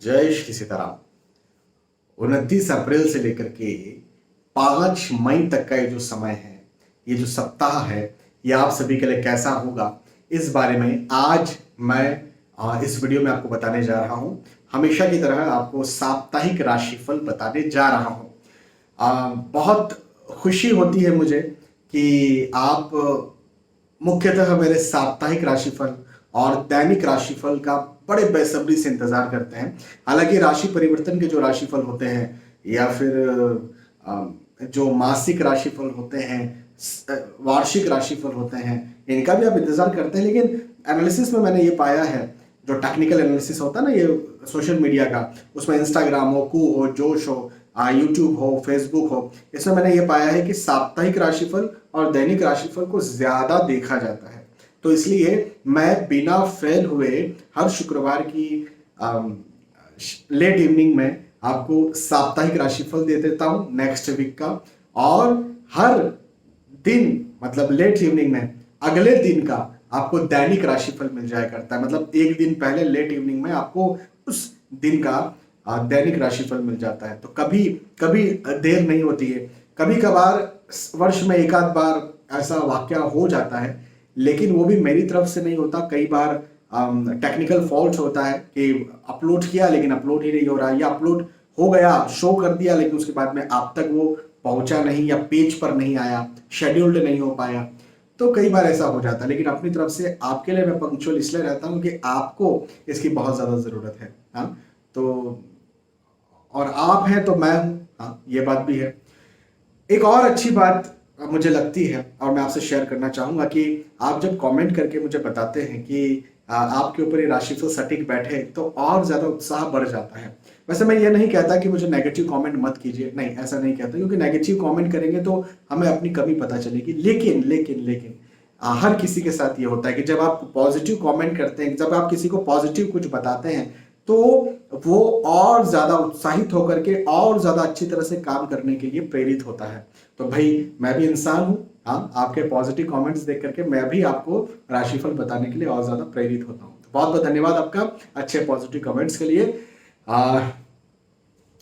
जय श्री सीताराम। 29 अप्रैल से लेकर के 5 मई तक का ये जो समय है, ये जो सप्ताह है, ये आप सभी के लिए कैसा होगा, इस बारे में आज मैं इस वीडियो में आपको बताने जा रहा हूं। हमेशा की तरह आपको साप्ताहिक राशिफल बताने जा रहा हूं। बहुत खुशी होती है मुझे कि आप मुख्यतः मेरे साप्ताहिक राशिफल और दैनिक राशिफल का बड़े बेसब्री से इंतजार करते हैं। हालांकि राशि परिवर्तन के जो राशिफल होते हैं या फिर जो मासिक राशिफल होते हैं, वार्षिक राशिफल होते हैं, इनका भी आप इंतजार करते हैं, लेकिन एनालिसिस में मैंने ये पाया है, जो टेक्निकल एनालिसिस होता है ना ये सोशल मीडिया का, उसमें इंस्टाग्राम हो, कू हो, जोश हो, यूट्यूब हो, फेसबुक हो, इसमें मैंने ये पाया है कि साप्ताहिक राशिफल और दैनिक राशिफल को ज्यादा देखा जाता है। तो इसलिए मैं बिना फेल हुए हर शुक्रवार की लेट इवनिंग में आपको साप्ताहिक राशिफल दे देता हूं नेक्स्ट वीक का, और हर दिन मतलब लेट इवनिंग में अगले दिन का आपको दैनिक राशिफल मिल जाया करता है। मतलब एक दिन पहले लेट इवनिंग में आपको उस दिन का दैनिक राशिफल मिल जाता है। तो कभी कभी देर नहीं होती है, कभी कभार वर्ष में एक आध बार ऐसा वाकया हो जाता है, लेकिन वो भी मेरी तरफ से नहीं होता। कई बार टेक्निकल फॉल्ट होता है कि अपलोड किया लेकिन अपलोड ही नहीं हो रहा, या अपलोड हो गया, शो कर दिया, लेकिन उसके बाद में आप तक वो पहुंचा नहीं या पेज पर नहीं आया, शेड्यूल्ड नहीं हो पाया। तो कई बार ऐसा हो जाता है, लेकिन अपनी तरफ से आपके लिए मैं पंक्चुअल इसलिए रहता हूं कि आपको इसकी बहुत ज्यादा जरूरत है। हाँ, तो और आप हैं तो मैं हूं। हाँ, ये बात भी है। एक और अच्छी बात मुझे लगती है और मैं आपसे शेयर करना चाहूंगा कि आप जब कमेंट करके मुझे बताते हैं कि आपके ऊपर ये राशिफल सटीक बैठे, तो और ज्यादा उत्साह बढ़ जाता है। वैसे मैं ये नहीं कहता कि मुझे नेगेटिव कमेंट मत कीजिए, नहीं, ऐसा नहीं कहता, क्योंकि नेगेटिव कमेंट करेंगे तो हमें अपनी कमी पता चलेगी। लेकिन लेकिन लेकिन हर किसी के साथ ये होता है कि जब आप पॉजिटिव कमेंट करते हैं, जब आप किसी को पॉजिटिव कुछ बताते हैं, तो वो और ज्यादा उत्साहित होकर के और ज्यादा अच्छी तरह से काम करने के लिए प्रेरित होता है। तो भाई मैं भी इंसान हूं। हाँ, आपके पॉजिटिव कमेंट्स देख करके मैं भी आपको राशिफल बताने के लिए और ज्यादा प्रेरित होता हूं। तो बहुत बहुत धन्यवाद आपका अच्छे पॉजिटिव कमेंट्स के लिए।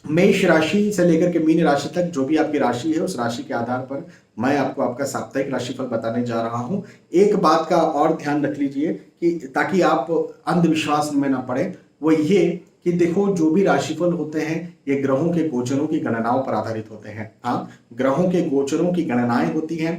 मेष राशि से लेकर के मीन राशि तक जो भी आपकी राशि है, उस राशि के आधार पर मैं आपको आपका साप्ताहिक राशिफल बताने जा रहा हूं। एक बात का और ध्यान रख लीजिए कि ताकि आप अंधविश्वास में ना पड़े, वो ये कि देखो, जो भी राशिफल होते हैं ये ग्रहों के गोचरों की गणनाओं पर आधारित होते हैं। हाँ, ग्रहों के गोचरों की गणनाएं होती हैं।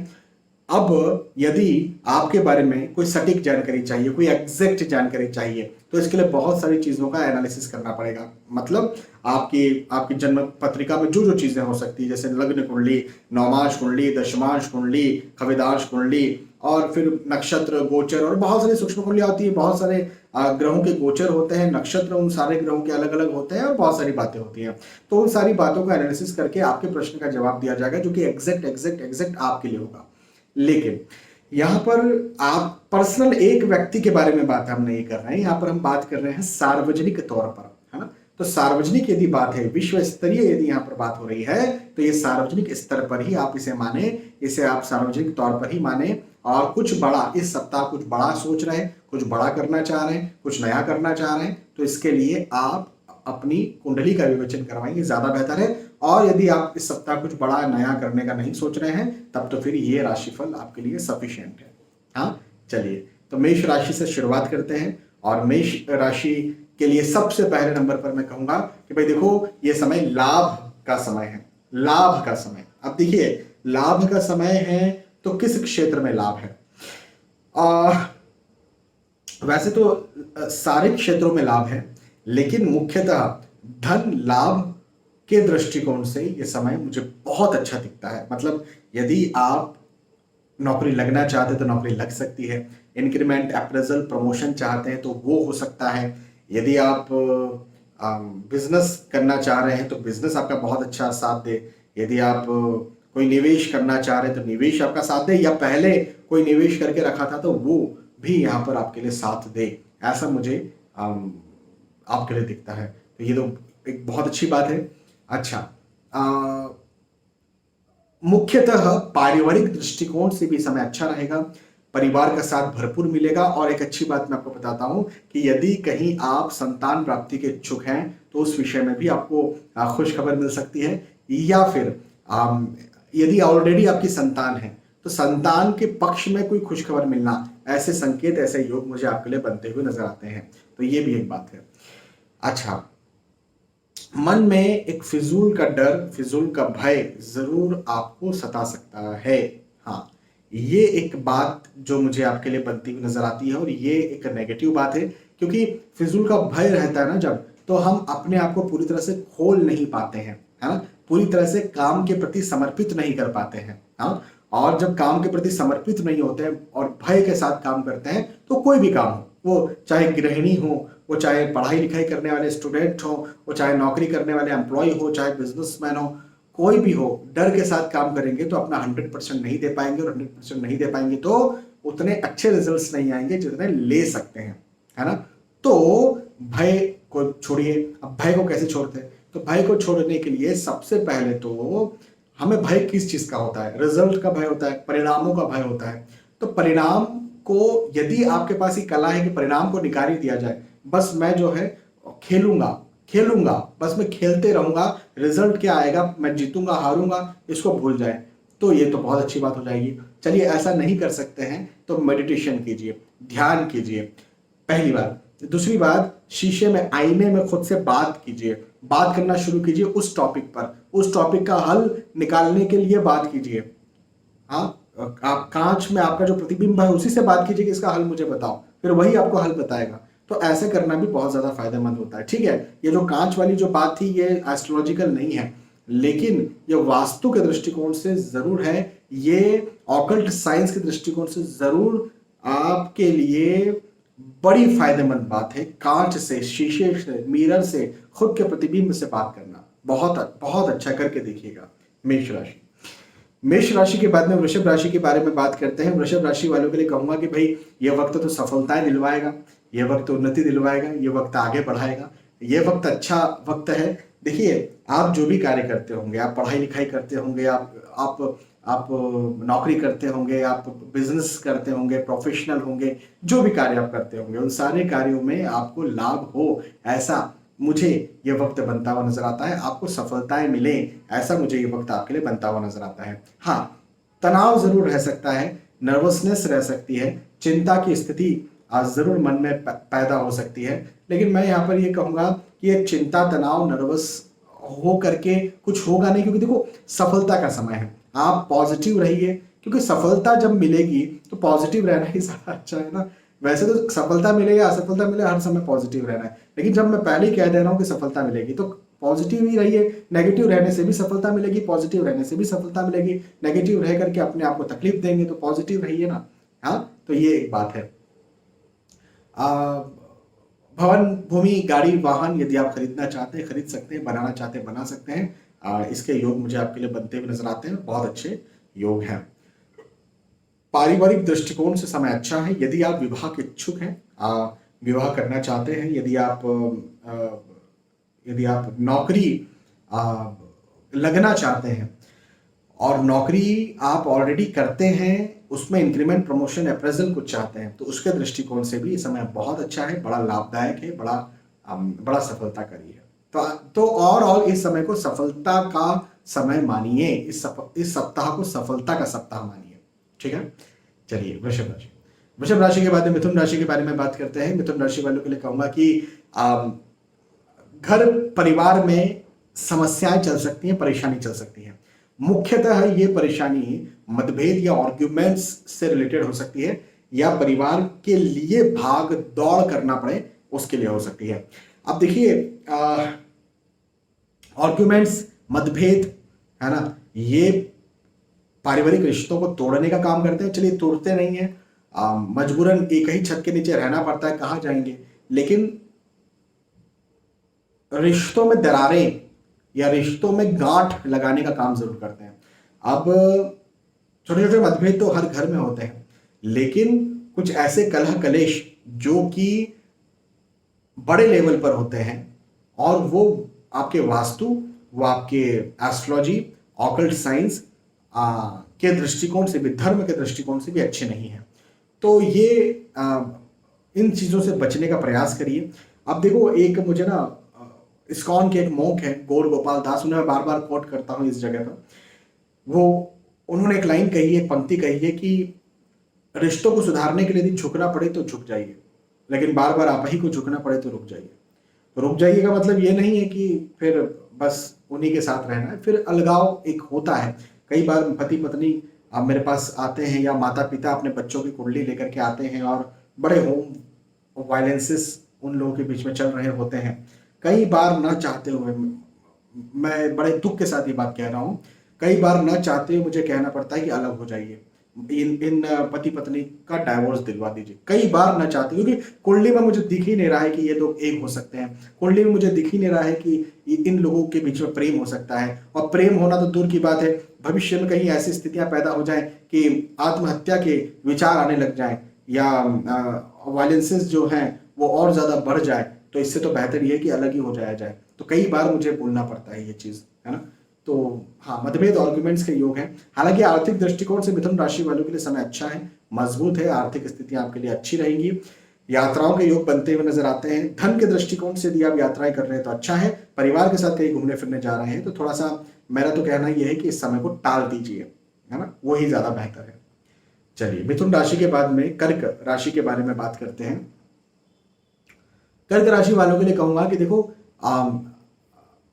अब यदि आपके बारे में कोई सटीक जानकारी चाहिए, कोई एग्जैक्ट जानकारी चाहिए, तो इसके लिए बहुत सारी चीजों का एनालिसिस करना पड़ेगा। मतलब आपकी आपकी जन्म पत्रिका में जो जो चीजें हो सकती है, जैसे लग्न कुंडली, नवमांश कुंडली, दशमांश कुंडली, खविदांश कुंडली, और फिर नक्षत्र गोचर, और बहुत सारी सूक्ष्म कुंडलियां होती है, बहुत सारे ग्रहों के गोचर होते हैं, नक्षत्र उन सारे ग्रहों के अलग अलग होते हैं, और बहुत सारी बातें होती हैं। तो उन सारी बातों का एनालिसिस करके आपके प्रश्न का जवाब दिया जाएगा, जो कि एग्जैक्ट एग्जैक्ट एग्जैक्ट आपके लिए होगा। लेकिन यहां पर आप पर्सनल एक व्यक्ति के बारे में बात हम नहीं कर रहे हैं, यहां पर हम बात कर रहे हैं सार्वजनिक तौर पर, है ना। तो सार्वजनिक यदि बात है, विश्व स्तरीय यदि यहां पर बात हो रही है, तो ये सार्वजनिक स्तर पर ही आप इसे माने, इसे आप सार्वजनिक तौर पर ही माने। और कुछ बड़ा इस सप्ताह, कुछ बड़ा सोच रहे हैं, कुछ बड़ा करना चाह रहे हैं, कुछ नया करना चाह रहे हैं, तो इसके लिए आप अपनी कुंडली का विवेचन करवाएंगे ज्यादा बेहतर है। और यदि आप इस सप्ताह कुछ बड़ा नया करने का नहीं सोच रहे हैं, तब तो फिर ये राशिफल आपके लिए सफिशिएंट है। हाँ, चलिए, तो मेष राशि से शुरुआत करते हैं। और मेष राशि के लिए सबसे पहले नंबर पर मैं कहूंगा कि भाई देखो, ये समय लाभ का समय है, लाभ का समय। अब देखिए, लाभ का समय है तो किस क्षेत्र में लाभ है? वैसे तो सारे क्षेत्रों में लाभ है, लेकिन मुख्यतः धन लाभ के दृष्टिकोण से ये समय मुझे बहुत अच्छा दिखता है। मतलब यदि आप नौकरी लगना चाहते हैं तो नौकरी लग सकती है, इंक्रीमेंट, अप्रेजल, प्रमोशन चाहते हैं तो वो हो सकता है। यदि आप बिजनेस करना चाह रहे हैं तो बिजनेस आपका बहुत अच्छा साथ दे। यदि आप कोई निवेश करना चाह रहे हैं तो निवेश आपका साथ दे, या पहले कोई निवेश करके रखा था तो वो भी यहाँ पर आपके लिए साथ दे, ऐसा मुझे आपके लिए दिखता है। तो ये तो एक बहुत अच्छी बात है। अच्छा, मुख्यतः पारिवारिक दृष्टिकोण से भी समय अच्छा रहेगा। परिवार का साथ भरपूर मिलेगा। और एक अच्छी बात मैं आपको बताता हूं कि यदि कहीं आप संतान प्राप्ति के इच्छुक हैं तो उस विषय में भी आपको खुश खबर मिल सकती है। या फिर यदि ऑलरेडी आपकी संतान है तो संतान के पक्ष में कोई खुश खबर मिलना, ऐसे संकेत, ऐसे योग मुझे आपके लिए बनते हुए नजर आते हैं। तो ये भी एक बात है। अच्छा, मन में एक फिजूल का डर, फिजूल का भय जरूर आपको सता सकता है। हाँ, ये एक बात जो मुझे आपके लिए बनती हुई नजर आती है, और ये एक नेगेटिव बात है, क्योंकि फिजूल का भय रहता है ना जब, तो हम अपने आप को पूरी तरह से खोल नहीं पाते हैं, है ना, पूरी तरह से काम के प्रति समर्पित नहीं कर पाते हैं। हाँ, और जब काम के प्रति समर्पित नहीं होते हैं और भय के साथ काम करते हैं, तो कोई भी काम हो, वो चाहे गृहिणी हो, वो चाहे पढ़ाई लिखाई करने वाले स्टूडेंट हो, वो चाहे नौकरी करने वाले एम्प्लॉय हो, चाहे बिजनेसमैन हो, कोई भी हो, डर के साथ काम करेंगे तो अपना 100% नहीं दे पाएंगे, और 100% नहीं दे पाएंगे तो उतने अच्छे रिजल्ट्स नहीं आएंगे जितने ले सकते हैं, है ना। तो भय को छोड़िए। अब भय को कैसे छोड़ते हैं? तो भय को छोड़ने के लिए सबसे पहले तो हमें भय किस चीज का होता है? रिजल्ट का भय होता है, परिणामों का भय होता है। तो परिणाम को, यदि आपके पास ये कला है कि परिणाम को निकाल ही दिया जाए, बस मैं जो है खेलूंगा खेलूंगा, बस मैं खेलते रहूंगा, रिजल्ट क्या आएगा, मैं जीतूंगा हारूंगा, इसको भूल जाए, तो ये तो बहुत अच्छी बात हो जाएगी। चलिए, ऐसा नहीं कर सकते हैं तो मेडिटेशन कीजिए, ध्यान कीजिए, पहली बात। दूसरी बात, शीशे में, आईने में खुद से बात कीजिए, बात करना शुरू कीजिए उस टॉपिक पर, उस टॉपिक का हल निकालने के लिए बात कीजिए। हाँ, आप कांच में आपका जो प्रतिबिंब है उसी से बात कीजिए कि इसका हल मुझे बताओ, फिर वही आपको हल बताएगा। तो ऐसे करना भी बहुत ज्यादा फायदेमंद होता है। ठीक है, ये जो कांच वाली जो बात थी ये एस्ट्रोलॉजिकल नहीं है, लेकिन ये वास्तु के दृष्टिकोण से जरूर है, ये ऑकल्ट साइंस के दृष्टिकोण से जरूर आपके लिए बड़ी फायदेमंद बात है। कांच से, शीशे से, मिरर से, खुद के प्रतिबिंब से बात करना बहुत बहुत अच्छा, करके देखिएगा। मेष राशि, मेष राशि के बाद में वृषभ राशि के बारे में बात करते हैं। वृषभ राशि वालों के लिए कहूंगा कि भाई, ये वक्त तो सफलताएं दिलवाएगा, ये वक्त उन्नति दिलवाएगा, ये वक्त आगे बढ़ाएगा, ये वक्त अच्छा वक्त है। देखिए, आप जो भी कार्य करते होंगे, आप पढ़ाई लिखाई करते होंगे, आप नौकरी करते होंगे, आप बिजनेस करते होंगे, प्रोफेशनल होंगे, जो भी कार्य आप करते होंगे, उन सारे कार्यों में आपको लाभ हो, ऐसा मुझे ये वक्त बनता हुआ नजर आता है। आपको सफलताएं मिले, ऐसा मुझे ये वक्त आपके लिए बनता हुआ नजर आता है। हाँ, तनाव जरूर रह सकता है, नर्वसनेस रह सकती है, चिंता की स्थिति आज जरूर मन में पैदा हो सकती है, लेकिन मैं यहाँ पर ये कहूंगा कि ये चिंता, तनाव, नर्वस हो करके कुछ होगा नहीं, क्योंकि देखो, सफलता का समय है, आप पॉजिटिव रहिए, क्योंकि सफलता जब मिलेगी तो पॉजिटिव रहना ही ज्यादा अच्छा है ना। वैसे तो सफलता मिले या असफलता मिले, हर समय पॉजिटिव रहना है, लेकिन जब मैं पहले ही कह दे रहा हूँ कि सफलता मिलेगी तो पॉजिटिव ही रहिए। नेगेटिव रहने से भी सफलता मिलेगी, पॉजिटिव रहने से भी सफलता मिलेगी। नेगेटिव रह करके अपने आप को तकलीफ देंगे तो पॉजिटिव रहिए ना। हाँ, तो ये एक बात है। भवन, भूमि, गाड़ी, वाहन यदि आप खरीदना चाहते हैं खरीद सकते हैं, बनाना चाहते हैं बना सकते हैं। इसके योग मुझे आपके लिए बनते हुए नजर आते हैं, बहुत अच्छे योग हैं। पारिवारिक दृष्टिकोण से समय अच्छा है, यदि आप विवाह के इच्छुक हैं, विवाह करना चाहते हैं, यदि आप नौकरी लगना चाहते हैं और नौकरी आप ऑलरेडी करते हैं, उसमें इंक्रीमेंट, प्रमोशन, अप्रेजल कुछ चाहते हैं, तो उसके दृष्टिकोण से भी ये समय बहुत अच्छा है, बड़ा लाभदायक है, बड़ा सफलताकारी है। तो और इस समय को सफलता का समय मानिए, इस सप्ताह को सफलता का सप्ताह मानिए। ठीक है, चलिए वृषभ राशि, वृषभ राशि के बाद में मिथुन राशि के बारे में बात करते हैं। मिथुन राशि वालों के लिए कहूंगा कि घर परिवार में समस्याएं चल सकती हैं, परेशानी चल सकती है। मुख्यतः ये परेशानी मतभेद या आर्ग्यूमेंट्स से रिलेटेड हो सकती है, या परिवार के लिए भाग दौड़ करना पड़े उसके लिए हो सकती है। अब देखिए, आर्ग्यूमेंट्स, मतभेद, है ना, ये पारिवारिक रिश्तों को तोड़ने का काम करते हैं। चलिए, तोड़ते नहीं है, मजबूरन एक ही छत के नीचे रहना पड़ता है, कहाँ जाएंगे, लेकिन रिश्तों में दरारें या रिश्तों में गांठ लगाने का काम जरूर करते हैं। अब छोटे छोटे मतभेद तो हर घर में होते हैं, लेकिन कुछ ऐसे कलह कलेश जो कि बड़े लेवल पर होते हैं, और वो आपके वास्तु, वो आपके एस्ट्रोलॉजी, ऑकल्ट साइंस के दृष्टिकोण से भी, धर्म के दृष्टिकोण से भी अच्छे नहीं हैं। तो ये इन चीज़ों से बचने का प्रयास करिए। अब देखो, एक मुझे ना इस्कॉन के एक मोंक है गौर गोपाल दास, उन्हें मैं बार बार कोट करता हूँ इस जगह पर। वो उन्होंने एक लाइन कही है, एक पंक्ति कही है कि रिश्तों को सुधारने के लिए यदि झुकना पड़े तो झुक जाइए, लेकिन बार बार आप ही को झुकना पड़े तो रुक जाइए। तो रुक जाइए का मतलब ये नहीं है कि फिर बस उन्हीं के साथ रहना है, फिर अलगाव एक होता है। कई बार पति पत्नी आप मेरे पास आते हैं या माता पिता अपने बच्चों की कुंडली लेकर के आते हैं और बड़े होम वायलेंसेस उन लोगों के बीच में चल रहे होते हैं। कई बार ना चाहते हुए, मैं बड़े दुख के साथ ये बात कह रहा हूँ, कई बार ना चाहते हुए मुझे कहना पड़ता है कि अलग हो जाइए, इन पति पत्नी का डाइवोर्स दिलवा दीजिए। कई बार ना चाहते, क्योंकि कुंडली में मुझे दिख ही नहीं रहा है कि ये लोग एक हो सकते हैं। कुंडली में मुझे दिख ही नहीं रहा है कि इन लोगों के बीच में प्रेम हो सकता है। और प्रेम होना तो दूर की बात है, भविष्य में कहीं ऐसी स्थितियां पैदा हो जाए कि आत्महत्या के विचार आने लग जाए या वायलेंसेस जो हैं वो और ज्यादा बढ़ जाए, तो इससे तो बेहतर ये है कि अलग ही हो जाया जाए। तो कई बार मुझे बोलना पड़ता है ये चीज, है ना। तो हाँ, मतभेद आर्ग्यूमेंट्स के योग हैं। हालांकि आर्थिक दृष्टिकोण से मिथुन राशि वालों के लिए समय अच्छा है, मजबूत है, आर्थिक स्थितियां आपके लिए अच्छी रहेंगी। यात्राओं के योग बनते हुए नजर आते हैं। धन के दृष्टिकोण से यदि आप यात्राएं कर रहे हैं तो अच्छा है। परिवार के साथ कहीं घूमने फिरने जा रहे हैं तो थोड़ा सा, मेरा तो कहना यह है कि इस समय को टाल दीजिए, है ना, वही ज्यादा बेहतर है। चलिए, मिथुन राशि के बाद में कर्क राशि के बारे में बात करते हैं। कर्क राशि वालों के लिए कहूंगा कि देखो,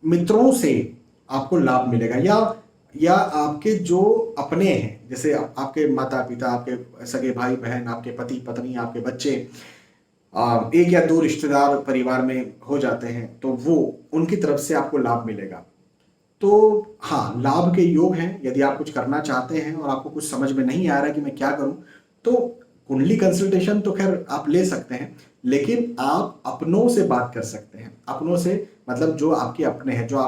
मित्रों से आपको लाभ मिलेगा, या आपके जो अपने हैं, जैसे आपके माता पिता, आपके सगे भाई बहन, आपके पति पत्नी, आपके बच्चे, एक या दो रिश्तेदार परिवार में हो जाते हैं, तो वो उनकी तरफ से आपको लाभ मिलेगा। तो हाँ, लाभ के योग हैं। यदि आप कुछ करना चाहते हैं और आपको कुछ समझ में नहीं आ रहा है कि मैं क्या करूं, तो कुंडली कंसल्टेशन तो खैर आप ले सकते हैं, लेकिन आप अपनों से बात कर सकते हैं। अपनों से मतलब जो आपके अपने हैं, जो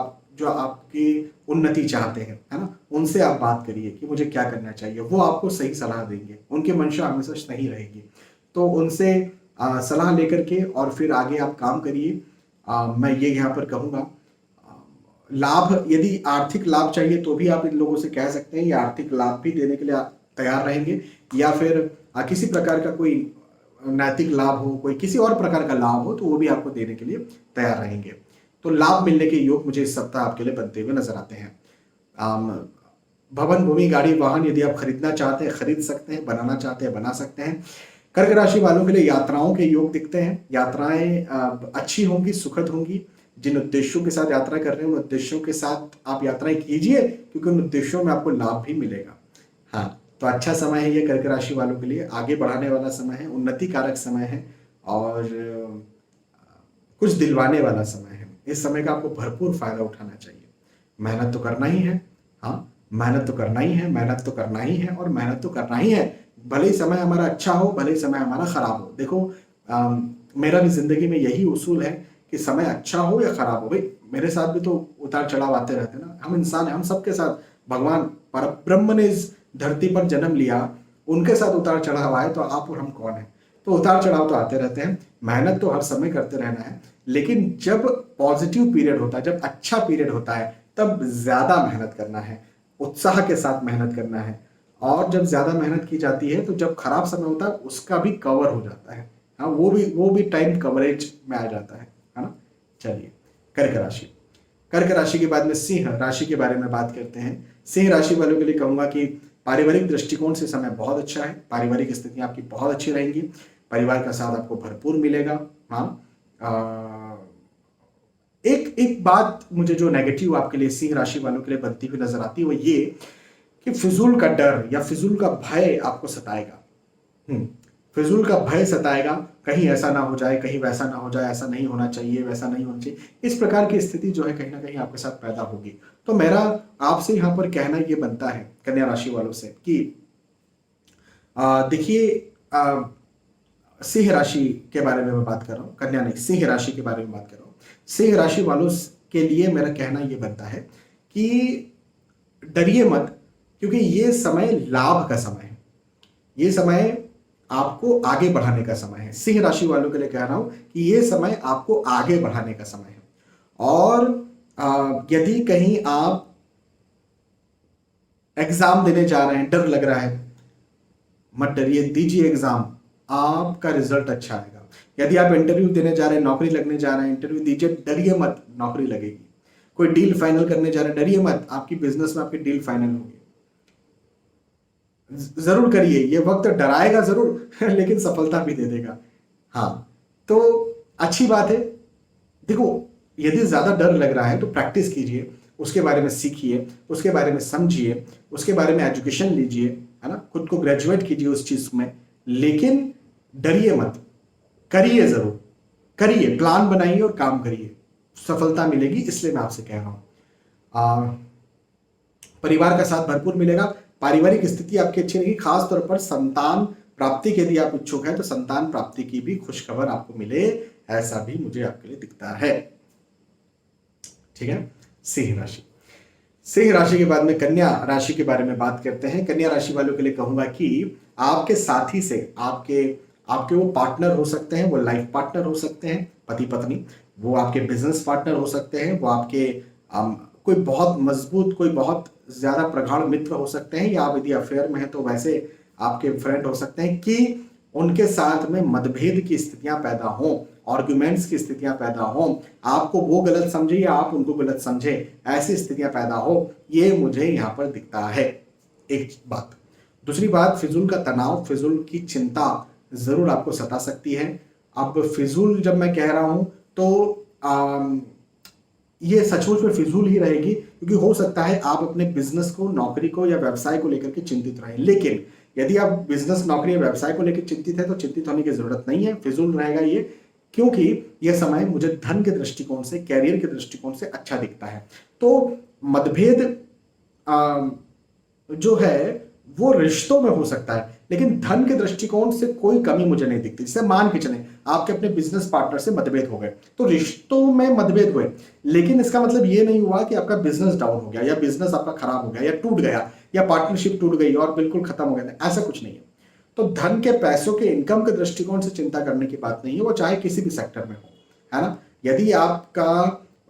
आपकी उन्नति चाहते हैं, है ना, उनसे आप बात करिए कि मुझे क्या करना चाहिए। वो आपको सही सलाह देंगे, उनकी मंशा हमेशा सही रहेगी। तो उनसे सलाह लेकर के और फिर आगे आप काम करिए। मैं ये यहाँ पर कहूँगा, लाभ, यदि आर्थिक लाभ चाहिए तो भी आप इन लोगों से कह सकते हैं, ये आर्थिक लाभ भी देने के लिए तैयार रहेंगे। या फिर किसी प्रकार का कोई नैतिक लाभ हो, कोई किसी और प्रकार का लाभ हो, तो वो भी आपको देने के लिए तैयार रहेंगे। तो लाभ मिलने के योग मुझे इस सप्ताह आपके लिए बनते हुए नजर आते हैं। भवन, भूमि, गाड़ी, वाहन यदि आप खरीदना चाहते हैं खरीद सकते हैं, बनाना चाहते हैं बना सकते हैं। कर्क राशि वालों के लिए यात्राओं के योग दिखते हैं। यात्राएं अच्छी होंगी, सुखद होंगी। जिन उद्देश्यों के साथ यात्रा कर रहे हैं उन उद्देश्यों के साथ आप यात्राएं कीजिए, क्योंकि उन उद्देश्यों में आपको लाभ भी मिलेगा। हाँ, तो अच्छा समय है ये कर्क राशि वालों के लिए, आगे बढ़ाने वाला समय है, उन्नति कारक समय है और कुछ दिलवाने वाला समय है। इस समय का आपको भरपूर फायदा उठाना चाहिए। मेहनत तो करना ही है, हाँ, मेहनत तो करना ही है, मेहनत तो करना ही है और मेहनत तो करना ही है। भले ही समय हमारा अच्छा हो, भले ही समय हमारा खराब हो। देखो, मेरा भी जिंदगी में यही उसूल है कि समय अच्छा हो या खराब हो, भाई मेरे साथ भी तो उतार चढ़ाव आते रहते हैं ना। हम इंसान हैं, हम सबके साथ, भगवान परब्रह्म ने इस धरती पर जन्म लिया, उनके साथ उतार चढ़ाव आए, तो आप और हम कौन है। तो उतार चढ़ाव तो आते रहते हैं, मेहनत तो हर समय करते रहना है। लेकिन जब पॉजिटिव पीरियड होता है, जब अच्छा पीरियड होता है, तब ज्यादा मेहनत करना है, उत्साह के साथ मेहनत करना है। और जब ज्यादा मेहनत की जाती है तो जब खराब समय होता है उसका भी कवर हो जाता है। हाँ, वो भी टाइम कवरेज में आ जाता है ना। चलिए, कर्क राशि, कर्क राशि के बाद में सिंह राशि के बारे में बात करते हैं। सिंह राशि वालों के लिए कहूंगा कि पारिवारिक दृष्टिकोण से समय बहुत अच्छा है। पारिवारिक स्थितियां आपकी बहुत अच्छी रहेंगी, परिवार का साथ आपको भरपूर मिलेगा। हाँ, एक बात मुझे जो नेगेटिव आपके लिए सिंह राशि वालों के लिए बनती हुई नजर आती है वो ये कि फिजूल का डर या फिजूल का भय आपको सताएगा। फिजूल का भय सताएगा, कहीं ऐसा ना हो जाए, कहीं वैसा ना हो जाए, ऐसा नहीं होना चाहिए, वैसा नहीं होना चाहिए, इस प्रकार की स्थिति जो है कहीं ना कहीं आपके साथ पैदा होगी। तो मेरा आपसे यहाँ पर कहना ये बनता है कन्या राशि वालों से कि देखिए, सिंह राशि के बारे में मैं बात कर रहा हूँ, कन्या नहीं, सिंह राशि के बारे में बात कर रहा हूँ। सिंह राशि वालों के लिए मेरा कहना ये बनता है कि डरिए मत, क्योंकि ये समय लाभ का समय है, ये समय आपको आगे बढ़ाने का समय है। सिंह राशि वालों के लिए कह रहा हूं कि ये समय आपको आगे बढ़ाने का समय है। और यदि कहीं आप एग्जाम देने जा रहे हैं, डर लग रहा है, मत डरिए, दीजिए एग्जाम, आपका रिजल्ट अच्छा आएगा। यदि आप इंटरव्यू देने जा रहे हैं, नौकरी लगने जा रहे हैं, इंटरव्यू दीजिए, डरिए मत, नौकरी लगेगी। कोई डील फाइनल करने जा रहे हैं, डरिए मत, आपकी बिजनेस में आपकी डील फाइनल होगी। जरूर करिए, ये वक्त डराएगा जरूर लेकिन सफलता भी दे देगा। हाँ, तो अच्छी बात है। देखो, यदि ज्यादा डर लग रहा है तो प्रैक्टिस कीजिए, उसके बारे में सीखिए, उसके बारे में समझिए, उसके बारे में एजुकेशन लीजिए, है ना, खुद को ग्रेजुएट कीजिए उस चीज में, लेकिन डरिए मत, करिए, जरूर करिए, प्लान बनाइए और काम करिए, सफलता मिलेगी। इसलिए मैं आपसे कह रहा हूं, परिवार का साथ भरपूर मिलेगा, पारिवारिक स्थिति आपकी अच्छी रहेगी, खासतौर पर संतान प्राप्ति के यदि आप इच्छुक हैं तो संतान प्राप्ति की भी खुशखबर आपको मिले, ऐसा भी मुझे आपके लिए दिखता है। ठीक है। सिंह राशि, सिंह राशि के बाद में कन्या राशि के बारे में बात करते हैं। कन्या राशि वालों के लिए कहूंगा कि आपके साथी से, आपके आपके वो पार्टनर हो सकते हैं, वो लाइफ पार्टनर हो सकते हैं, पति पत्नी, वो आपके बिजनेस पार्टनर हो सकते हैं, वो आपके कोई बहुत मजबूत, कोई बहुत ज्यादा प्रगाढ़ मित्र हो सकते हैं, या आप यदि अफेयर में है तो वैसे आपके फ्रेंड हो सकते हैं, कि उनके साथ में मतभेद की स्थितियां पैदा हों, आर्ग्यूमेंट्स की स्थितियां पैदा हों, आपको वो गलत समझे या आप उनको गलत समझे, ऐसी स्थितियां पैदा हो, ये मुझे यहां पर दिखता है। एक बात। दूसरी बात, फिजूल का तनाव, फिजूल की चिंता जरूर आपको सता सकती है। अब फिजूल जब मैं कह रहा हूं तो ये सचमुच में फिजूल ही रहेगी, क्योंकि हो सकता है आप अपने बिजनेस को, नौकरी को या व्यवसाय को लेकर के चिंतित रहें, लेकिन यदि आप बिजनेस, नौकरी या व्यवसाय को लेकर चिंतित है तो चिंतित होने की जरूरत नहीं है, फिजूल रहेगा ये, क्योंकि यह समय मुझे धन के दृष्टिकोण से, कैरियर के दृष्टिकोण से अच्छा दिखता है। तो मतभेद जो है वो रिश्तों में हो सकता है, लेकिन धन के दृष्टिकोण से कोई कमी मुझे नहीं दिखती। जैसे मान के चले आपके अपने बिजनेस पार्टनर से मतभेद हो गए, तो रिश्तों में मतभेद हुए, लेकिन इसका मतलब ये नहीं हुआ कि आपका बिजनेस डाउन हो गया, या बिजनेस आपका खराब हो गया, या टूट गया, या पार्टनरशिप टूट गई और बिल्कुल खत्म हो गया, ऐसा कुछ नहीं है। तो धन के, पैसों के, इनकम के दृष्टिकोण से चिंता करने की बात नहीं है, वो चाहे किसी भी सेक्टर में हो, है ना। यदि आपका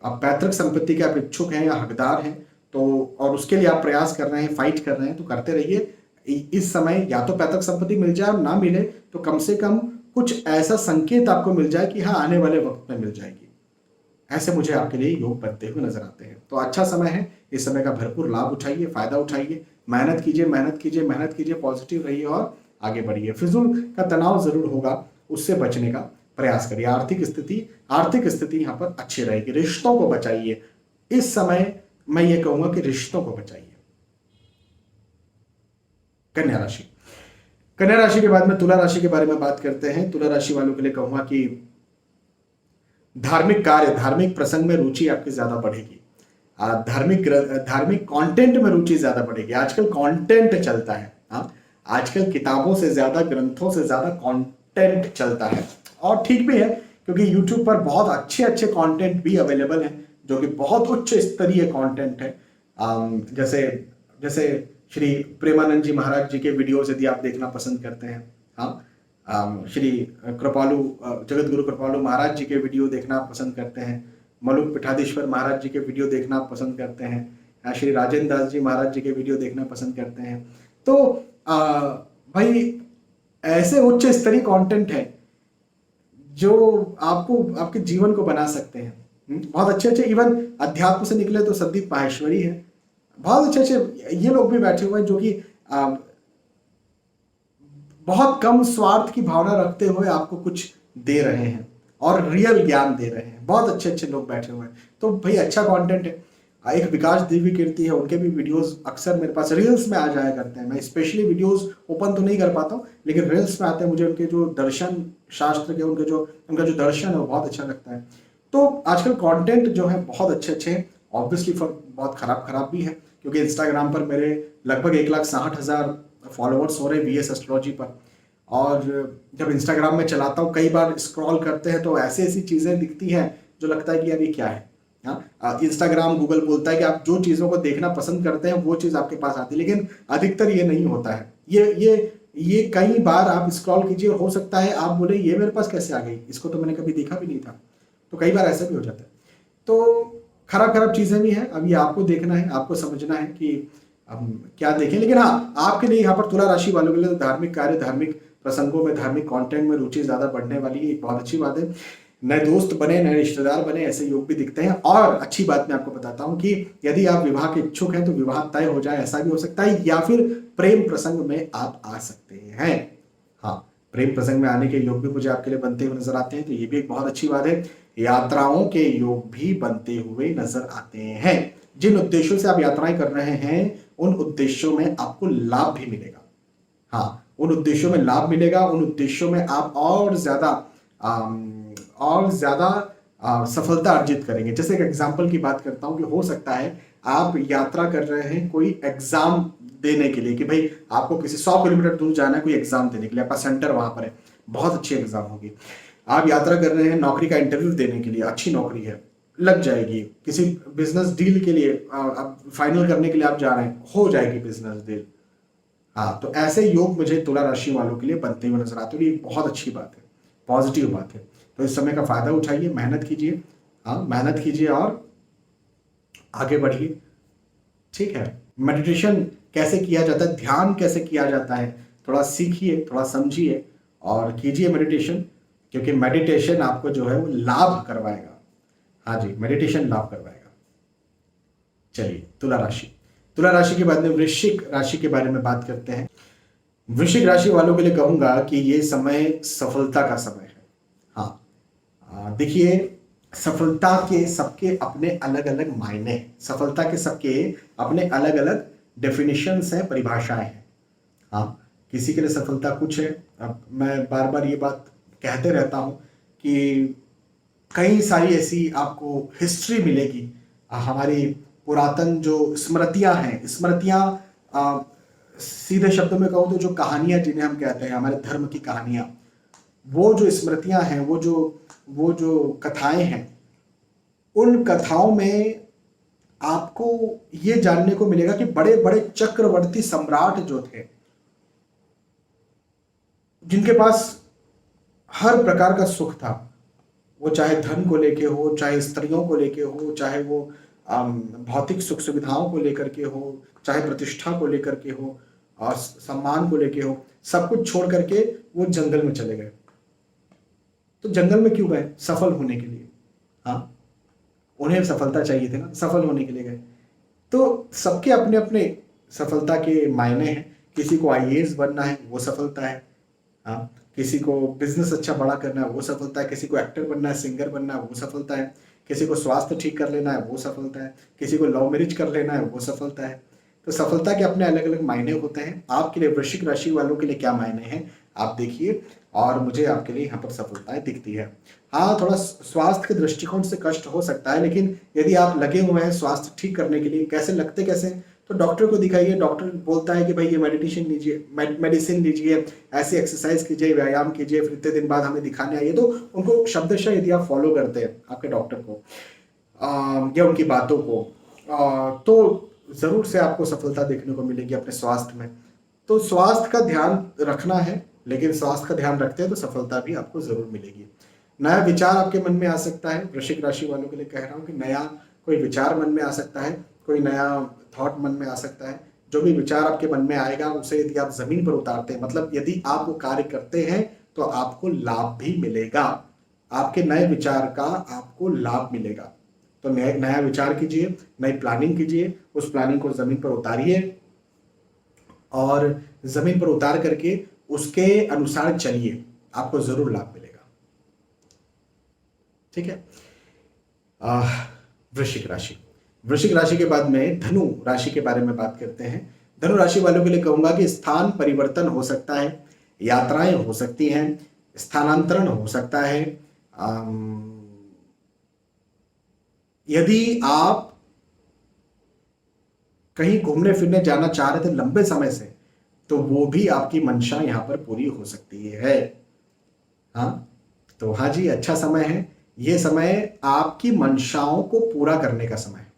पैतृक संपत्ति के आप इच्छुक हैं या हकदार हैं, तो और उसके लिए आप प्रयास कर रहे हैं, फाइट कर रहे हैं, तो करते रहिए। इस समय या तो पैतृक संपत्ति मिल जाए, और ना मिले तो कम से कम कुछ ऐसा संकेत आपको मिल जाए कि हाँ, आने वाले वक्त में मिल जाएगी। ऐसे मुझे आपके लिए योग बनते हुए नजर आते हैं। तो अच्छा समय है, इस समय का भरपूर लाभ उठाइए, फायदा उठाइए, मेहनत कीजिए, मेहनत कीजिए, मेहनत कीजिए, पॉजिटिव रहिए और आगे बढ़िए। फिजूल का तनाव जरूर होगा, उससे बचने का प्रयास करिए। आर्थिक स्थिति यहाँ पर अच्छी रहेगी। रिश्तों को बचाइए, इस समय मैं ये कहूंगा कि रिश्तों को बचाइए। कन्या राशि, कन्या राशि के बाद में तुला राशि के बारे में बात करते हैं। तुला राशि वालों के लिए कहूंगा कि धार्मिक कार्य, धार्मिक प्रसंग में रुचि आपकी ज्यादा बढ़ेगी, धार्मिक कंटेंट में रुचि ज्यादा बढ़ेगी। आजकल कंटेंट चलता है, हाँ, आजकल किताबों से ज्यादा, ग्रंथों से ज्यादा कंटेंट चलता है, और ठीक भी है, क्योंकि YouTube पर बहुत अच्छे अच्छे कंटेंट भी अवेलेबल हैं, जो कि बहुत उच्च स्तरीय कंटेंट है। जैसे जैसे श्री प्रेमानंद जी महाराज जी के वीडियोस यदि आप देखना पसंद करते हैं, हाँ, श्री कृपालु, जगत गुरु कृपालु महाराज जी के वीडियो देखना पसंद करते हैं, मलुक पीठाधीश्वर महाराज जी के वीडियो देखना पसंद करते हैं, श्री राजेंद्र दास जी महाराज जी के वीडियो देखना पसंद करते हैं, तो भाई ऐसे उच्च स्तरीय कंटेंट है जो आपको, आपके जीवन को बना सकते हैं। बहुत अच्छे अच्छे, इवन अध्यात्म से निकले तो संदीप माहेश्वरी है, बहुत अच्छे अच्छे ये लोग भी बैठे हुए हैं, जो कि बहुत कम स्वार्थ की भावना रखते हुए आपको कुछ दे रहे हैं और रियल ज्ञान दे रहे हैं। बहुत अच्छे अच्छे लोग बैठे हुए हैं, तो भाई अच्छा कंटेंट है। एक विकास दिव्य कीर्ति है, उनके भी वीडियोस अक्सर मेरे पास रील्स में आ जाया करते हैं। मैं स्पेशली वीडियोस ओपन तो नहीं कर पाता हूँ, लेकिन रील्स में आते हैं। मुझे उनके जो दर्शन शास्त्र के, उनका जो दर्शन है वो बहुत अच्छा लगता है। तो आजकल कंटेंट जो है बहुत अच्छे अच्छे हैं, ऑब्वियसली बहुत खराब भी है, क्योंकि इंस्टाग्राम पर मेरे लगभग 1,60,000 फॉलोअर्स हो रहे हैं VS एस्ट्रोलॉजी पर। और जब इंस्टाग्राम में चलाता हूँ, कई बार स्क्रॉल करते हैं तो ऐसी ऐसी चीज़ें दिखती हैं जो लगता है कि यार ये क्या है। हाँ, इंस्टाग्राम, गूगल बोलता है कि आप जो चीज़ों को देखना पसंद करते हैं वो चीज़ आपके पास आती है, लेकिन अधिकतर ये नहीं होता है। ये कई बार आप स्क्रॉल कीजिए, हो सकता है आप बोले ये मेरे पास कैसे आ गई, इसको तो मैंने कभी देखा भी नहीं था। तो कई बार ऐसा भी हो जाता है। तो खराब चीज़ें भी हैं। अब ये आपको देखना है, आपको समझना है कि अब क्या देखें, लेकिन हाँ आपके लिए यहाँ पर तुला राशि वालों के लिए धार्मिक कार्य, धार्मिक प्रसंगों में, धार्मिक कंटेंट में रुचि ज्यादा बढ़ने वाली है, एक बहुत अच्छी बात है। नए दोस्त बने, नए रिश्तेदार बने, ऐसे योग भी दिखते हैं। और अच्छी बात मैं आपको बताता हूँ कि यदि आप विवाह के इच्छुक हैं तो विवाह तय हो जाए, ऐसा भी हो सकता है, या फिर प्रेम प्रसंग में आप आ सकते हैं। हाँ, प्रेम प्रसंग में आने के योग भी मुझे आपके लिए बनते हुए नजर आते हैं, तो ये भी एक बहुत अच्छी बात है। यात्राओं के योग भी बनते हुए नजर आते हैं। जिन उद्देश्यों से आप यात्राएं कर रहे हैं उन उद्देश्यों में आपको लाभ भी मिलेगा। हाँ, उन उद्देश्यों में लाभ मिलेगा, उन उद्देश्यों में आप और ज्यादा सफलता अर्जित करेंगे। जैसे एक एग्जाम्पल की बात करता हूं कि हो सकता है आप यात्रा कर रहे हैं कोई एग्जाम देने के लिए, कि भाई आपको किसी 100 किलोमीटर दूर जाना है कोई एग्जाम देने के लिए, आपका सेंटर वहां पर है, बहुत अच्छी एग्जाम होगी। आप यात्रा कर रहे हैं नौकरी का इंटरव्यू देने के लिए, अच्छी नौकरी है, लग जाएगी। किसी बिजनेस डील के लिए अब फाइनल करने के लिए आप जा रहे हैं, हो जाएगी बिजनेस डील। हाँ, तो ऐसे योग मुझे तुला राशि वालों के लिए बनते हुए नजर आते हैं। ये बहुत अच्छी बात है, पॉजिटिव बात है। तो इस समय का फायदा उठाइए, मेहनत कीजिए। हाँ, मेहनत कीजिए और आगे बढ़िए। ठीक है, मेडिटेशन कैसे किया जाता है, ध्यान कैसे किया जाता है, थोड़ा सीखिए, थोड़ा समझिए और कीजिए मेडिटेशन, क्योंकि मेडिटेशन आपको जो है वो लाभ करवाएगा। हाँ जी, मेडिटेशन लाभ करवाएगा। चलिए, तुला राशि, तुला राशि के बाद में वृश्चिक राशि के बारे में बात करते हैं। वृश्चिक राशि वालों के लिए कहूंगा कि ये समय सफलता का समय है। हाँ, देखिए, सफलता के सबके अपने अलग अलग मायने हैं, सफलता के सबके अपने अलग अलग डेफिनेशंस हैं, परिभाषाएं हैं। हाँ, किसी के लिए सफलता कुछ है। अब मैं बार बार ये बात कहते रहता हूं कि कई सारी ऐसी आपको हिस्ट्री मिलेगी, हमारी पुरातन जो स्मृतियां हैं, स्मृतियां सीधे शब्दों में कहूँ तो जो कहानियां जिन्हें हम कहते हैं, हमारे धर्म की कहानियां, वो जो स्मृतियां हैं, वो जो कथाएं हैं, उन कथाओं में आपको ये जानने को मिलेगा कि बड़े बड़े चक्रवर्ती सम्राट जो थे, जिनके पास हर प्रकार का सुख था, वो चाहे धन को लेके हो, चाहे स्त्रियों को लेके हो, चाहे वो भौतिक सुख सुविधाओं को लेकर के हो, चाहे प्रतिष्ठा को लेकर के हो और सम्मान को लेके हो, सब कुछ छोड़ करके वो जंगल में चले गए। तो जंगल में क्यों गए? सफल होने के लिए। हाँ, उन्हें सफलता चाहिए थी ना, सफल होने के लिए गए। तो सबके अपने अपने सफलता के मायने हैं। किसी को आईएएस बनना है, वो सफलता है। हाँ, किसी को बिजनेस अच्छा बड़ा करना है, वो सफलता है। किसी को एक्टर बनना है, सिंगर बनना है, वो सफलता है। किसी को स्वास्थ्य ठीक कर लेना है, वो सफलता है। किसी को लव मैरिज कर लेना है, वो सफलता है। तो सफलता के अपने अलग अलग मायने होते हैं। आपके लिए, वृश्चिक राशि वालों के लिए क्या मायने हैं आप देखिए, और मुझे आपके लिए यहाँ पर सफलताएं दिखती है। हाँ, थोड़ा स्वास्थ्य के दृष्टिकोण से कष्ट हो सकता है, लेकिन यदि आप लगे हुए हैं स्वास्थ्य ठीक करने के लिए, कैसे लगते कैसे, तो डॉक्टर को दिखाइए। डॉक्टर बोलता है कि भाई ये मेडिटेशन लीजिए, मेडिसिन लीजिए, ऐसे एक्सरसाइज कीजिए, व्यायाम कीजिए, फिर इतने दिन बाद हमें दिखाने आइए, तो उनको शब्दशः यदि आप फॉलो करते हैं आपके डॉक्टर को या उनकी बातों को, तो जरूर से आपको सफलता देखने को मिलेगी अपने स्वास्थ्य में। तो स्वास्थ्य का ध्यान रखना है, लेकिन स्वास्थ्य का ध्यान रखते हैं तो सफलता भी आपको जरूर मिलेगी। नया विचार आपके मन में आ सकता है। वृश्चिक राशि वालों के लिए कह रहा हूँ कि नया कोई विचार मन में आ सकता है, कोई नया थॉट मन में आ सकता है। जो भी विचार आपके मन में आएगा उसे यदि आप जमीन पर उतारते हैं, मतलब यदि आप वो कार्य करते हैं, तो आपको लाभ भी मिलेगा। आपके नए विचार का आपको लाभ मिलेगा। तो नया विचार कीजिए, नई प्लानिंग कीजिए, उस प्लानिंग को जमीन पर उतारिए और जमीन पर उतार करके उसके अनुसार चलिए, आपको जरूर लाभ मिलेगा। ठीक है। वृश्चिक राशि, वृश्चिक राशि के बाद में धनु राशि के बारे में बात करते हैं। धनु राशि वालों के लिए कहूंगा कि स्थान परिवर्तन हो सकता है, यात्राएं हो सकती हैं, स्थानांतरण हो सकता है। यदि आप कहीं घूमने फिरने जाना चाह रहे थे लंबे समय से, तो वो भी आपकी मंशा यहां पर पूरी हो सकती है। हाँ, तो हाँ जी, अच्छा समय है। ये समय आपकी मंशाओं को पूरा करने का समय है।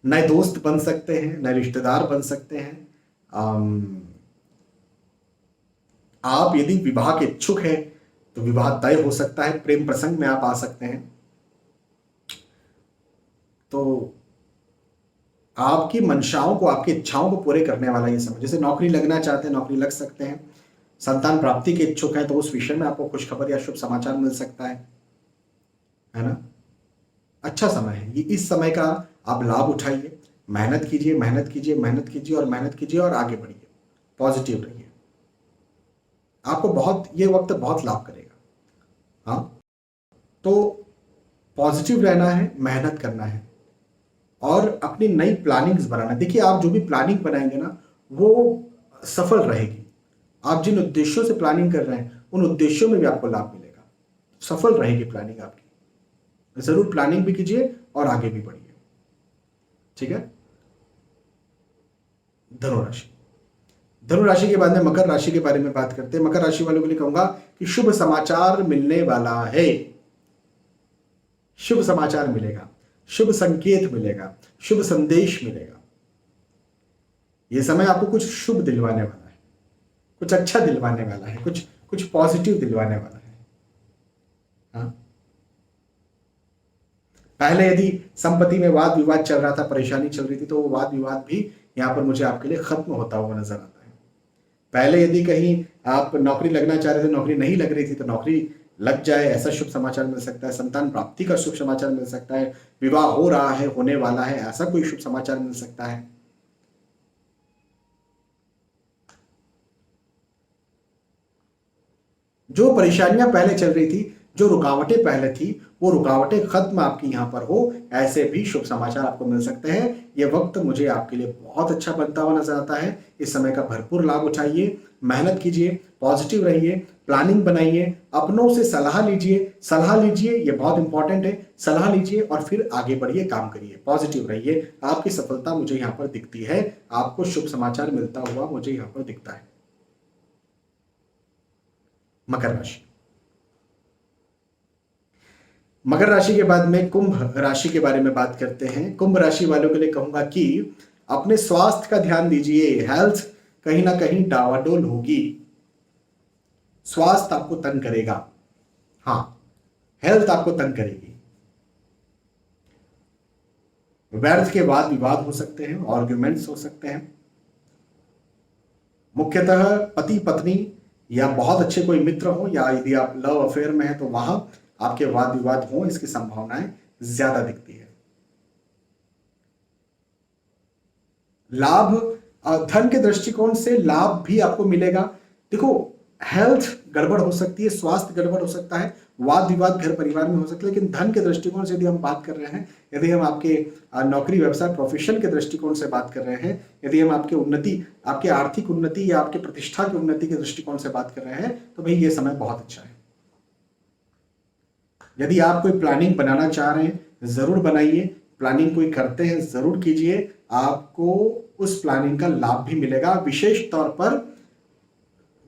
नए दोस्त बन सकते हैं, नए रिश्तेदार बन सकते हैं। आप यदि विवाह के इच्छुक हैं तो विवाह तय हो सकता है, प्रेम प्रसंग में आप आ सकते हैं। तो आपकी मंशाओं को, आपकी इच्छाओं को पूरे करने वाला ये समय। जैसे नौकरी लगना चाहते हैं, नौकरी लग सकते हैं। संतान प्राप्ति के इच्छुक हैं तो उस विषय में आपको खुशखबर या शुभ समाचार मिल सकता है ना। अच्छा समय है ये। इस समय का आप लाभ उठाइए, मेहनत कीजिए, मेहनत कीजिए, मेहनत कीजिए और मेहनत कीजिए और आगे बढ़िए, पॉजिटिव रहिए। आपको बहुत, ये वक्त बहुत लाभ करेगा। हाँ, तो पॉजिटिव रहना है, मेहनत करना है और अपनी नई प्लानिंग्स बनाना। देखिए, आप जो भी प्लानिंग बनाएंगे ना, वो सफल रहेगी। आप जिन उद्देश्यों से प्लानिंग कर रहे हैं, उन उद्देश्यों में भी आपको लाभ मिलेगा, सफल रहेगी प्लानिंग आपकी। जरूर प्लानिंग भी कीजिए और आगे भी बढ़िए। ठीक है। धनुराशि। धनुराशि के बाद में मकर राशि के बारे में बात करते हैं। मकर राशि वालों के लिए कहूंगा कि शुभ समाचार मिलने वाला है। शुभ समाचार मिलेगा, शुभ संकेत मिलेगा, शुभ संदेश मिलेगा। यह समय आपको कुछ शुभ दिलवाने वाला है, कुछ अच्छा दिलवाने वाला है, कुछ कुछ पॉजिटिव दिलवाने वाला है। हाँ? पहले यदि संपत्ति में वाद विवाद चल रहा था, परेशानी चल रही थी, तो वो वाद विवाद भी यहां पर मुझे आपके लिए खत्म होता हुआ नजर आता है। पहले यदि कहीं आप नौकरी लगना चाह रहे थे, नौकरी नहीं लग रही थी, तो नौकरी लग जाए, ऐसा शुभ समाचार मिल सकता है। संतान प्राप्ति का शुभ समाचार मिल सकता है। विवाह हो रहा है, होने वाला है, ऐसा कोई शुभ समाचार मिल सकता है। जो परेशानियां पहले चल रही थी, जो रुकावटें पहले थी, वो रुकावटें खत्म आपकी यहां पर हो, ऐसे भी शुभ समाचार आपको मिल सकते हैं। यह वक्त मुझे आपके लिए बहुत अच्छा बनता हुआ नजर आता है। इस समय का भरपूर लाभ उठाइए, मेहनत कीजिए, पॉजिटिव रहिए, प्लानिंग बनाइए, अपनों से सलाह लीजिए। सलाह लीजिए, ये बहुत इंपॉर्टेंट है। सलाह लीजिए और फिर आगे बढ़िए, काम करिए, पॉजिटिव रहिए। आपकी सफलता मुझे यहाँ पर दिखती है, आपको शुभ समाचार मिलता हुआ मुझे यहाँ पर दिखता है। मकर राशि। मकर राशि के बाद में कुंभ राशि के बारे में बात करते हैं। कुंभ राशि वालों के लिए कहूंगा कि अपने स्वास्थ्य का ध्यान दीजिए। हेल्थ कहीं ना कहीं डावाडोल होगी, स्वास्थ्य आपको तंग करेगा। हाँ, हेल्थ आपको तंग करेगी। व्यर्थ के वाद विवाद हो सकते हैं, आर्ग्यूमेंट्स हो सकते हैं। मुख्यतः पति पत्नी या बहुत अच्छे कोई मित्र हो, या यदि आप लव अफेयर में हैं तो वहां आपके वाद विवाद हो, इसकी संभावनाएं ज्यादा दिखती है। लाभ, धन के दृष्टिकोण से लाभ भी आपको मिलेगा। देखो, हेल्थ गड़बड़ हो सकती है, स्वास्थ्य गड़बड़ हो सकता है, वाद विवाद घर परिवार में हो सकता है, लेकिन धन के दृष्टिकोण से यदि हम बात कर रहे हैं, यदि हम आपके नौकरी व्यवसाय प्रोफेशन के दृष्टिकोण से बात कर रहे हैं, यदि हम आपके उन्नति, आपके आर्थिक उन्नति या आपके प्रतिष्ठा की उन्नति के दृष्टिकोण से बात कर रहे हैं, तो भाई ये समय बहुत अच्छा है। यदि आप कोई प्लानिंग बनाना चाह रहे हैं, जरूर बनाइए। प्लानिंग कोई करते हैं, जरूर कीजिए। आपको उस प्लानिंग का लाभ भी मिलेगा, विशेष तौर पर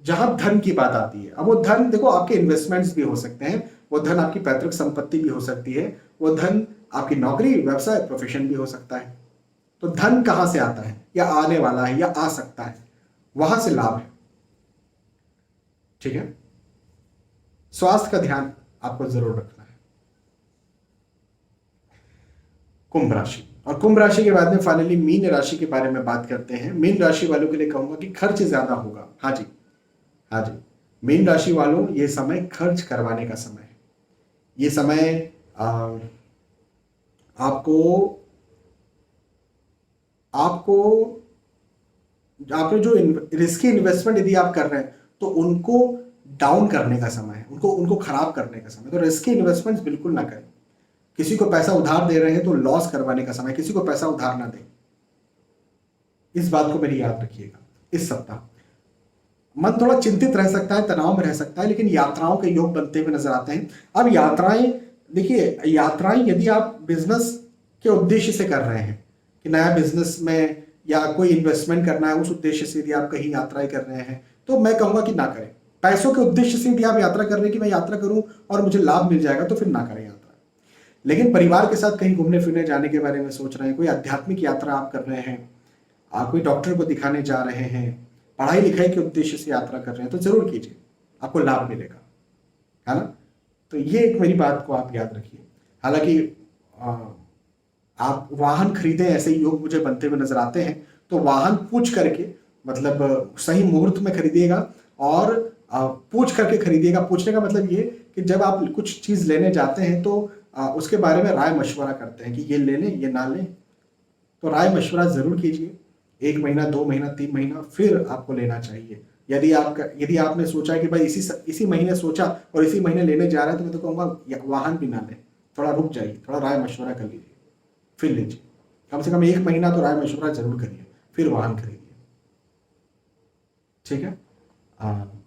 जहां धन की बात आती है। अब वो धन, देखो, आपके इन्वेस्टमेंट्स भी हो सकते हैं, वो धन आपकी पैतृक संपत्ति भी हो सकती है, वो धन आपकी नौकरी व्यवसाय प्रोफेशन भी हो सकता है। तो धन कहां से आता है, या आने वाला है, या आ सकता है, वहां से लाभ है। ठीक है। स्वास्थ्य का ध्यान आपको जरूर रखना है। कुंभ राशि। और कुंभ राशि के बाद में फाइनली मीन राशि के बारे में बात करते हैं। मीन राशि वालों के लिए कहूंगा कि खर्च ज्यादा होगा। हाँ जी, हाँ जी, मीन राशि वालों, ये समय खर्च करवाने का समय है। ये समय आपको आपको आपने जो रिस्की इन्वेस्टमेंट यदि आप कर रहे हैं, तो उनको डाउन करने का समय है, उनको उनको खराब करने का समय। तो रिस्की इन्वेस्टमेंट्स बिल्कुल ना करें। किसी को पैसा उधार दे रहे हैं तो लॉस करवाने का समय, किसी को पैसा उधार ना दें। इस बात को मेरी याद रखिएगा। इस सप्ताह मन थोड़ा चिंतित रह सकता है, तनाव में रह सकता है, लेकिन यात्राओं के योग बनते हुए नजर आते हैं। अब यात्राएं, देखिए, यात्राएं यदि आप बिजनेस के उद्देश्य से कर रहे हैं कि नया बिजनेस में या कोई इन्वेस्टमेंट करना है, उस उद्देश्य से यदि आप कहीं यात्राएं कर रहे हैं, तो मैं कहूंगा कि ना करें। पैसों के उद्देश्य से यदि आप यात्रा कर रहे हैं कि मैं यात्रा करूं और मुझे लाभ मिल जाएगा, तो फिर ना करें यात्रा। लेकिन परिवार के साथ कहीं घूमने फिरने जाने के बारे में सोच रहे हैं, कोई आध्यात्मिक यात्रा आप कर रहे हैं, आप कोई डॉक्टर को दिखाने जा रहे हैं, पढ़ाई लिखाई के उद्देश्य से यात्रा कर रहे हैं, तो जरूर कीजिए, आपको लाभ मिलेगा, है ना। तो ये एक मेरी बात को आप याद रखिए। हालांकि आप वाहन खरीदें, ऐसे योग मुझे बनते हुए नजर आते हैं। तो वाहन पूछ करके, मतलब सही मुहूर्त में खरीदिएगा और पूछ करके खरीदिएगा। पूछने का मतलब ये कि जब आप कुछ चीज लेने जाते हैं तो उसके बारे में राय मशवरा करते हैं कि ये ले लें, ये ना लें। तो राय मशवरा जरूर कीजिए, 1 महीना, 2 महीना, 3 महीना, फिर आपको लेना चाहिए। यदि आपने सोचा कि भाई इसी महीने सोचा और इसी महीने लेने जा रहा है, तो मैं तो कहूँगा वाहन भी ना लें, थोड़ा रुक जाइए, थोड़ा राय मशवरा कर लीजिए, फिर लीजिए। कम से कम 1 महीना तो राय मशवरा जरूर करिए, फिर वाहन खरीदिए। ठीक है। हाँ,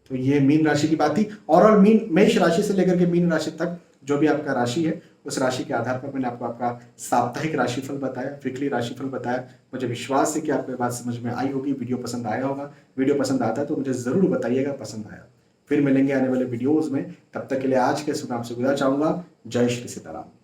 तो ये मीन राशि की बात थी। और मीन मेष राशि से लेकर के मीन राशि तक जो भी आपका राशि है, उस राशि के आधार पर मैंने आपको आपका साप्ताहिक राशिफल बताया, वीकली राशिफल बताया। मुझे विश्वास है कि आपको ये बात समझ में आई होगी, वीडियो पसंद आया होगा। वीडियो पसंद आता है तो मुझे जरूर बताइएगा पसंद आया। फिर मिलेंगे आने वाले वीडियोज में, तब तक के लिए आज के सुबह आपसे विदा चाहूंगा। जय श्री सीताराम।